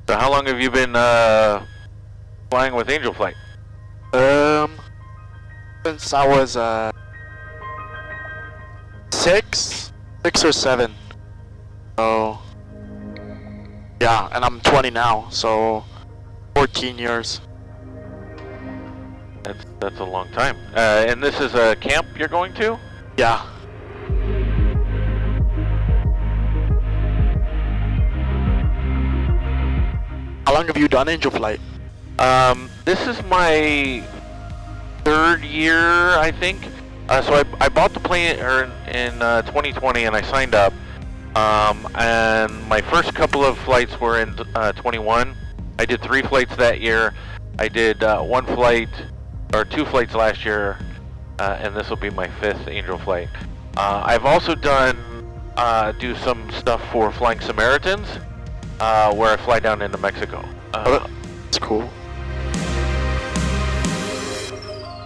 So how long have you been flying with Angel Flight? Since I was 6 or 7. So yeah, and I'm 20 now, so 14 years. That's a long time. And this is a camp you're going to? Yeah. How long have you done Angel Flight? This is my 3rd year, I think. So I bought the plane in 2020 and I signed up. And my first couple of flights were in 21. I did 3 flights that year. I did 1 flight, or 2 flights last year, and this will be my 5th Angel Flight. I've also do some stuff for Flying Samaritans, where I fly down into Mexico. That's cool.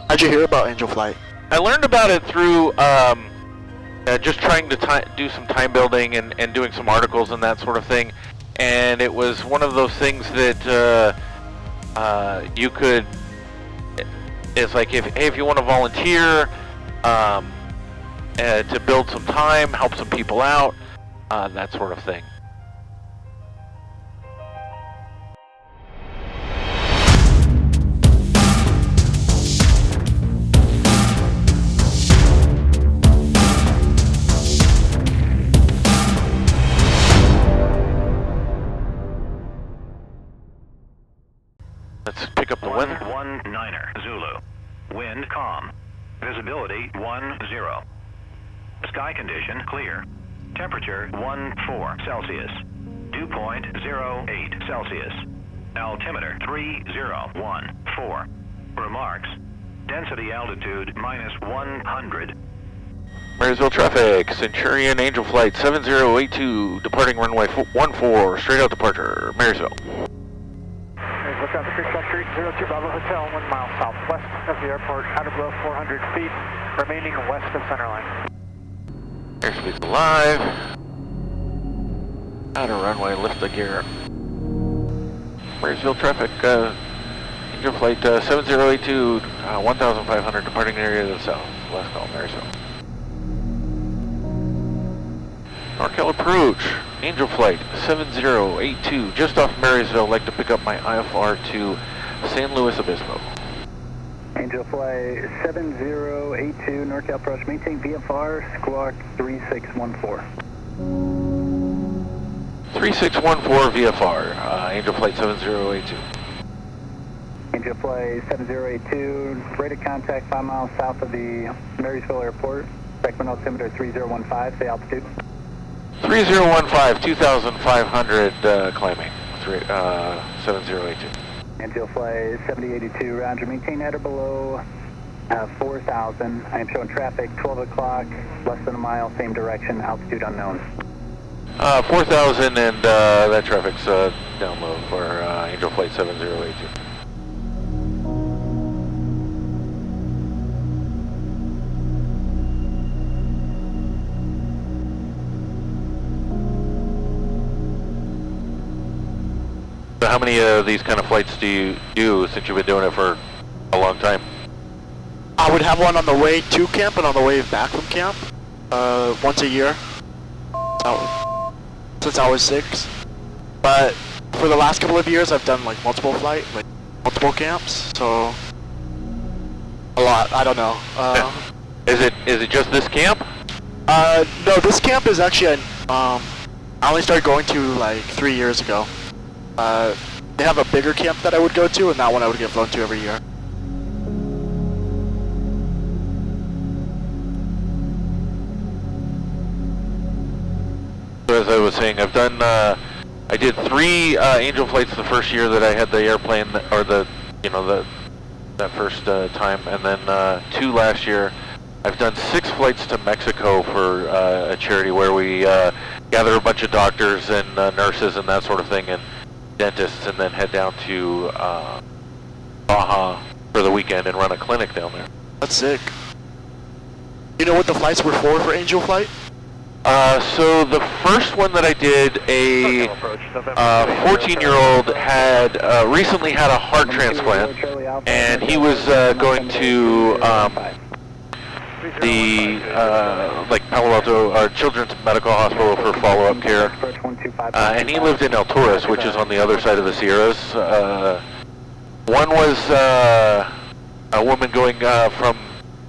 How'd you hear about Angel Flight? I learned about it through just trying to do some time building and doing some articles and that sort of thing. And it was one of those things that you could, it's like, if you want to volunteer to build some time, help some people out, that sort of thing. Let's pick up the weather. 19er Zulu. Wind calm. Visibility 10. Sky condition clear. Temperature 14 Celsius. Dew point 08 Celsius. Altimeter 3014. Remarks. Density altitude -100. Marysville traffic. Centurion Angel Flight 7082. Departing runway 14. Straight out departure. Marysville. Look out the Creekside Street, 02 Bravo Hotel, 1 mile southwest of the airport, outer below 400 feet, remaining west of centerline. Airspeed's alive. Outer runway, lift the gear. Marysville traffic, Angel Flight 7082, 1500, departing area to the south. Last call, Marysville. Norcal approach. Angel Flight 7082, just off Marysville. Like to pick up my IFR to San Luis Obispo. Angel Flight 7082, NorCal approach, maintain VFR, squawk 3614. 3614 VFR, Angel Flight 7082. Angel Flight 7082, rated contact 5 miles south of the Marysville Airport, segment altimeter 3015, say altitude. 3015, 2500, climbing, 7082. Angel Flight 7082, roger, maintain at or below 4,000. I am showing traffic 12 o'clock, less than a mile, same direction, altitude unknown. 4,000 and that traffic's down low for Angel Flight 7082. So how many of these kind of flights do you do since you've been doing it for a long time? I would have one on the way to camp and on the way back from camp, once a year, since I was 6. But for the last couple of years, I've done like multiple camps, so a lot. I don't know. Is it just this camp? No, this camp is actually I only started going to like 3 years ago. They have a bigger camp that I would go to, and that one I would get flown to every year. So as I was saying, I've done, I did 3 Angel Flights the first year that I had the airplane, or that first time, and then 2 last year. I've done 6 flights to Mexico for a charity where we gather a bunch of doctors and nurses and that sort of thing, and dentists, and then head down to Baja for the weekend and run a clinic down there. That's sick. You know what the flights were for Angel Flight? So the first one that I did, a 14-year-old had recently had a heart transplant, and he was going to the like Palo Alto Children's Medical Hospital for follow-up care, and he lived in El Torres, which is on the other side of the Sierras. One was a woman going from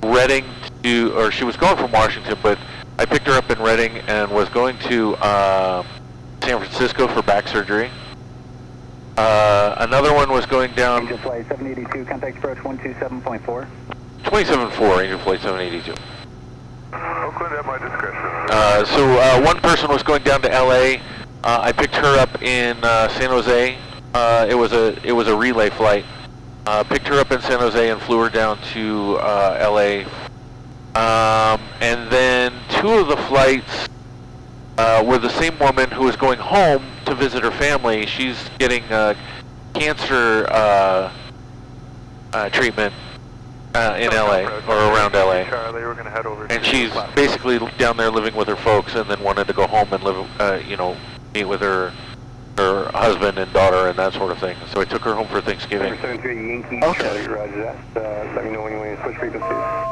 Redding to, or she was going from Washington, but I picked her up in Redding and was going to San Francisco for back surgery. Another one was going down... Angel Flight 782, contact approach 127.4. 27.4, Angel Flight 782. Oakland at my discretion. So one person was going down to LA. I picked her up in San Jose. It was a relay flight. Picked her up in San Jose and flew her down to LA. And then two of the flights were the same woman who was going home to visit her family. She's getting cancer treatment in LA, or around LA. Charlie, we're going to head over And she's basically down there living with her folks, and then wanted to go home and live, meet with her husband and daughter and that sort of thing. So I took her home for Thanksgiving. 73 Yankee, Charlie, roger that. Let me know when you want to switch frequencies.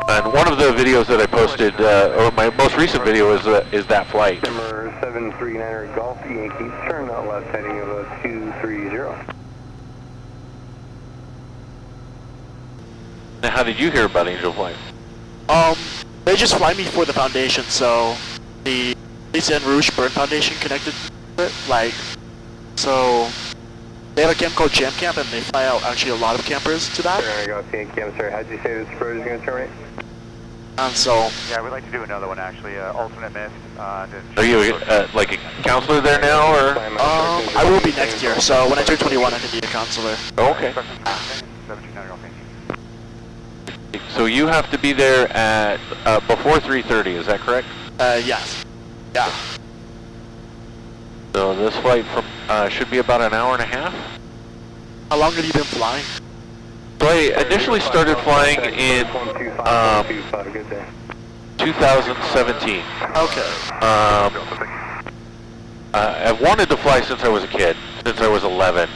And one of the videos that I posted, or my most recent video, is that flight. Number 739er Golf Yankee, turn out left heading of 230. Now, how did you hear about Angel Flight? They just fly me for the foundation, so the Alisa and Ruch Burn Foundation connected to it, like, so they have a camp called Jam Camp, and they fly out actually a lot of campers to that. Turn Golf Yankee, I'm sorry, how'd you say this approach is going to terminate? And so... Yeah, we'd like to do another one actually, alternate miss. Are you like a counselor there now, or? I will be next year, so when I turn 21 I can be a counselor. Oh, okay. So you have to be there at before 3:30, is that correct? Yes. Yeah. So this flight from should be about an hour and a half. How long have you been flying? So I initially started flying in 2017. Okay. I've wanted to fly since I was a kid, since I was 11.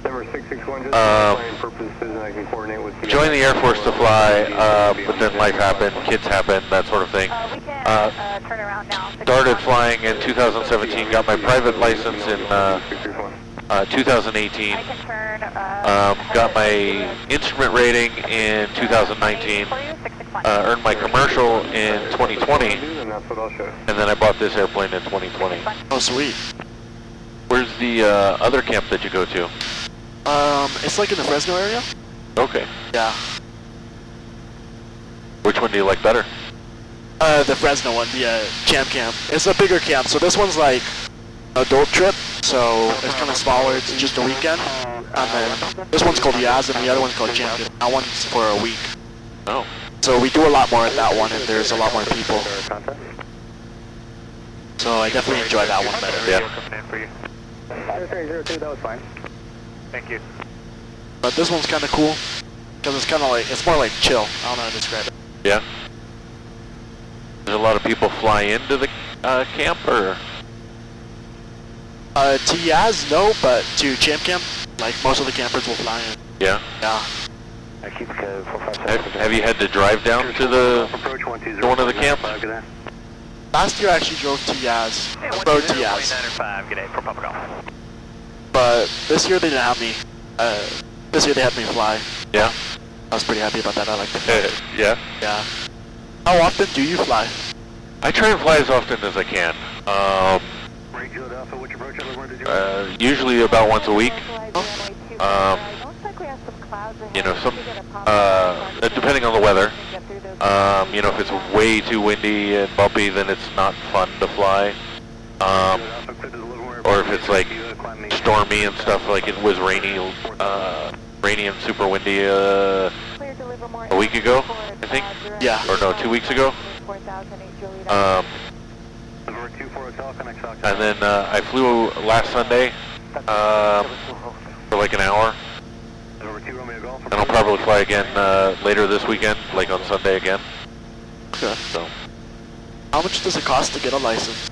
Number 661, just flying purposes, and I can coordinate with you. Joined the Air Force to fly, but then life happened, kids happened, that sort of thing. We can turn around now. Started flying in 2017, got my private license in 2018. I can turn, got my instrument rating in 2019. Earned my commercial in 2020, And that's what I'll show. and then I bought this airplane in 2020. Oh, sweet. Where's the other camp that you go to? It's like in the Fresno area? Okay. Yeah. Which one do you like better? The Fresno one, the Jam Camp. It's a bigger camp, so this one's like adult trip, so it's kind of smaller, it's just a weekend. And then this one's called Elias, and the other one's called Jam Camp. That one's for a week. Oh. So we do a lot more at that one, and there's a lot more people. So I definitely enjoy that one better. Yeah. Coming in for you. 0302, that was fine. Thank you. But this one's kind of cool, because it's kind of like, it's more like chill. I don't know how to describe it. Yeah. There's a lot of people fly into the camp, or? To Yaz, no, but to Jam Camp, like most of the campers will fly in. Yeah. Yeah. I keep 457. Have you had to drive down to the Approach 120. to one of the camps? Last year I actually drove to Yaz. Rode to Yaz. 905, good day, for Papa Golf. But this year they didn't have me. This year they had me fly. Yeah. I was pretty happy about that. I like to fly. Yeah. Yeah. How often do you fly? I try and fly as often as I can. Usually about once a week. You know, depending on the weather. You know, if it's way too windy and bumpy, then it's not fun to fly. Or if it's like stormy and stuff, like it was rainy and super windy a week ago, I think. Yeah. Or no, 2 weeks ago. And then I flew last Sunday for like an hour. And I'll probably fly again later this weekend, like on Sunday again. Okay. So. How much does it cost to get a license?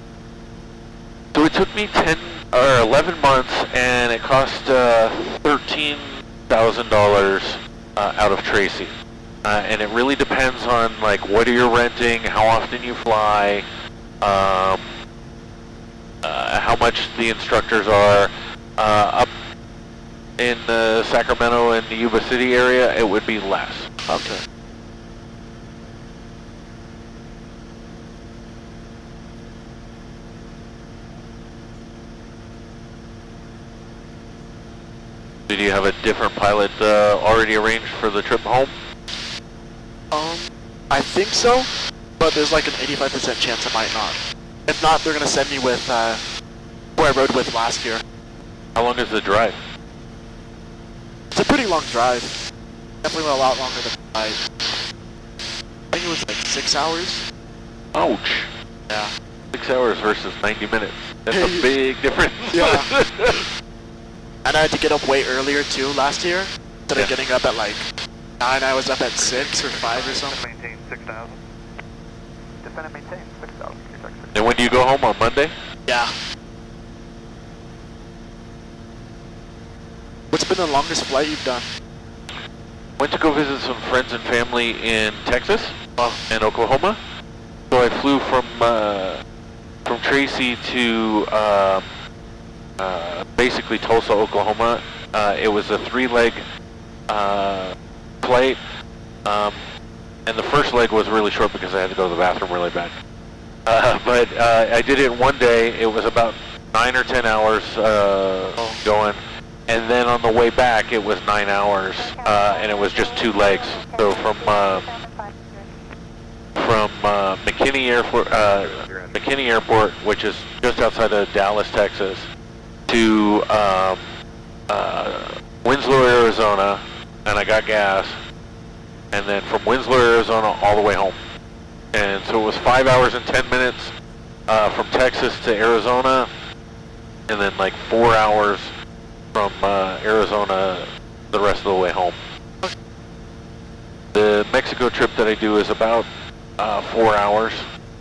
So it took me 10 or 11 months, and it cost $13,000 out of Tracy. And it really depends on like what you're renting, how often you fly, how much the instructors are. Up in the Sacramento and the Yuba City area, it would be less. Okay. Did you have a different pilot already arranged for the trip home? I think so, but there's like an 85% chance I might not. If not, they're gonna send me with who I rode with last year. How long is the drive? It's a pretty long drive. Definitely a lot longer than I think it was like 6 hours. Ouch. Yeah. 6 hours versus 90 minutes. That's a big difference. Yeah. And I had to get up way earlier too last year. Instead of getting up at like 9, I was up at 6 or 5 or something. Maintain 6,000. Defend and maintain 6,000. And when do you go home, on Monday? Yeah. What's been the longest flight you've done? Went to go visit some friends and family in Texas and Oklahoma. So I flew from Tracy to basically Tulsa, Oklahoma. It was a 3-leg flight, and the first leg was really short because I had to go to the bathroom really bad. But I did it one day. It was about 9 or 10 hours going. And then on the way back, it was 9 hours, and it was just 2 legs. So from McKinney Airport, which is just outside of Dallas, Texas, to Winslow, Arizona, and I got gas. And then from Winslow, Arizona, all the way home. And so it was 5 hours and 10 minutes from Texas to Arizona, and then like 4 hours from Arizona the rest of the way home. The Mexico trip that I do is about 4 hours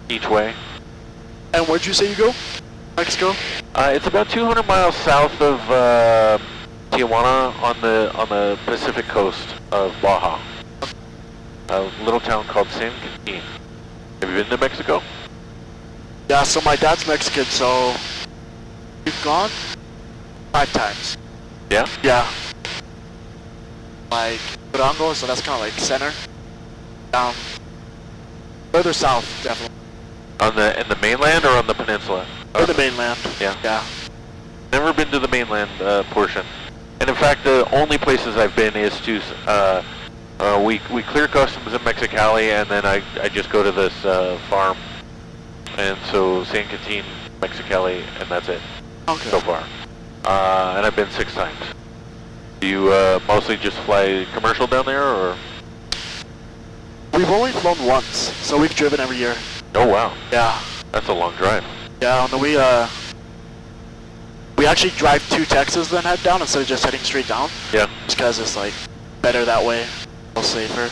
each way. And where'd you say you go? Mexico? It's about 200 miles south of Tijuana on the Pacific coast of Baja. A little town called San Luis. Have you been to Mexico? Yeah, so my dad's Mexican, so we've gone 5 times. Yeah? Yeah. Like Durango, so that's kind of like center. Further south, definitely. In the mainland or on the peninsula? Or the mainland. Yeah. Yeah. Never been to the mainland portion. And in fact, the only places I've been is to we clear customs in Mexicali, and then I just go to this farm, and so San Quintin, Mexicali, and that's it. Okay. So far. And I've been 6 times. Do you mostly just fly commercial down there, or? We've only flown once, so we've driven every year. Oh wow. Yeah. That's a long drive. Yeah, and we actually drive to Texas then head down instead of just heading straight down. Yeah. Just because it's like better that way, a little safer.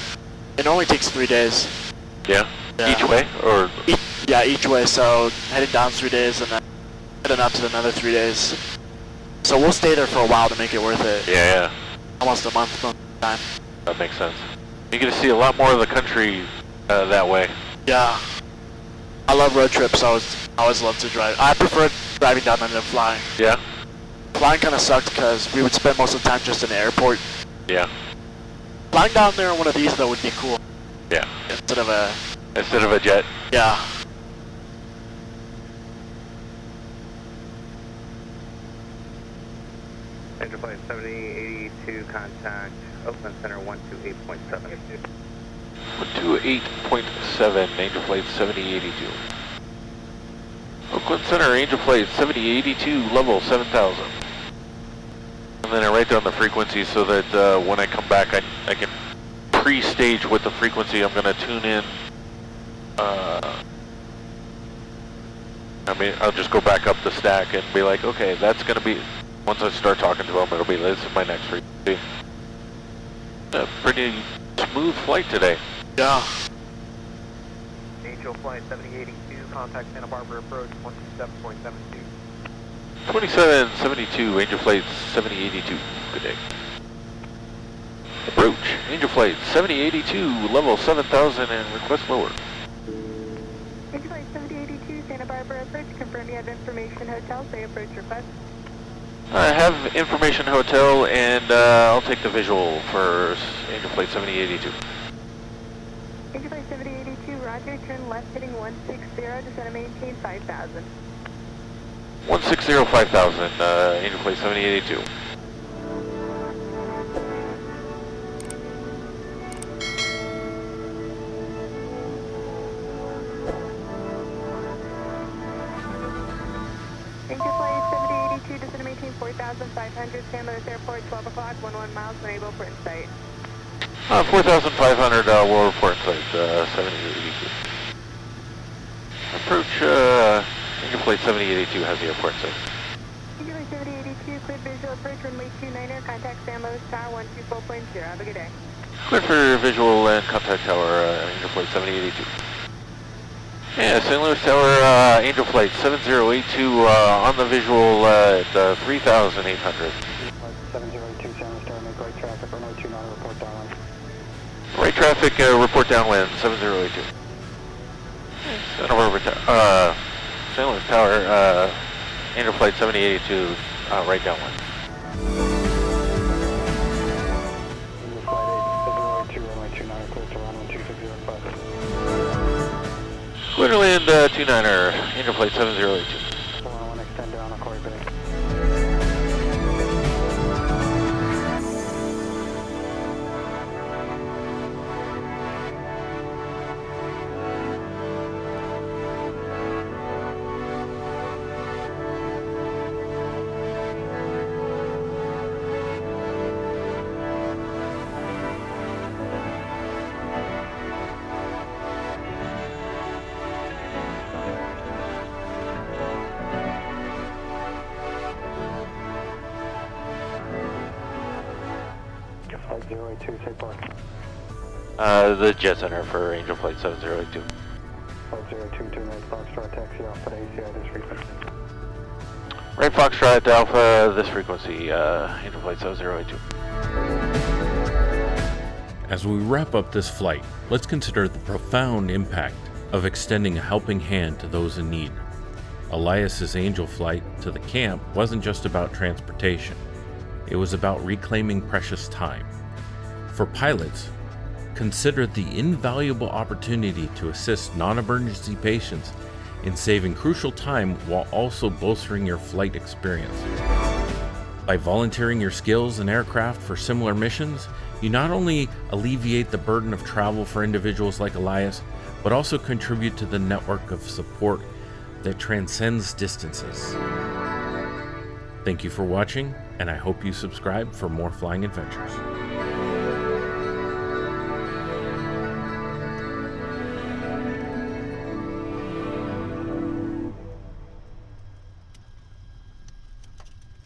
It only takes 3 days. Yeah. Each way, or? Each way. So heading down 3 days and then heading up to another 3 days. So we'll stay there for a while to make it worth it. Yeah. Almost a month time. That makes sense. You get to see a lot more of the country that way. Yeah. I love road trips. I always love to drive. I prefer driving down than flying. Yeah. Flying kind of sucked because we would spend most of the time just in the airport. Yeah. Flying down there on one of these though would be cool. Yeah. Instead of a jet. Yeah. Major flight 7082, contact Oakland Center 128.7. 128.7, Angel Flight 7082. Oakland Center, Angel Flight 7082, level 7000. And then I write down the frequency so that when I come back I can pre-stage what the frequency I'm going to tune in. I'll just go back up the stack and be like, okay, that's going to be, once I start talking to them, it'll be, this is my next frequency. A pretty smooth flight today. Yeah. Angel Flight 7082, contact Santa Barbara approach 127.72. 2772, Angel Flight 7082, good day. Approach, Angel Flight 7082, level 7000 and request lower. Angel Flight 7082, Santa Barbara approach, confirm you have information hotel, say approach request. I have information hotel and I'll take the visual for Angel Flight 7082. Angel Flight 7082, roger, turn left heading 160, descend and maintain 5000. 160, 5000, Angel Flight 7082. Angel Flight 7082, descend and maintain 4500, San Luis Airport, 12 o'clock, 11 miles, unable for insight. 4500, we'll report site, 7082. Approach, Angel Flight 7082 has the airport site. Angel Flight 7082, cleared visual approach, runway 29er, contact San Luis Tower 124.0, have a good day. Clear for visual and contact tower, Angel Flight 7082. Yeah, San Luis Tower, Angel Flight 7082 on the visual at 3,800. 7082, San Luis Tower, make right traffic, runway 29, report downwind. Right traffic, report downwind, 7082. San Luis Tower, Angel Flight 7082, right downwind. Angel Flight 8082, runway 29, clear to runway 2605. Clear to land 29er, Angel Flight 7082. 1 extend down on Corey Bay. Flight 082, say park. The jet center for Angel Flight 7082. Flight 022, right Foxtrot, taxi off at ACI this frequency. Right Foxtrot Alpha, this frequency, Angel Flight 7082. As we wrap up this flight, let's consider the profound impact of extending a helping hand to those in need. Elias's Angel Flight to the camp wasn't just about transportation. It was about reclaiming precious time. For pilots, consider the invaluable opportunity to assist non-emergency patients in saving crucial time while also bolstering your flight experience. By volunteering your skills and aircraft for similar missions, you not only alleviate the burden of travel for individuals like Elias, but also contribute to the network of support that transcends distances. Thank you for watching, and I hope you subscribe for more flying adventures.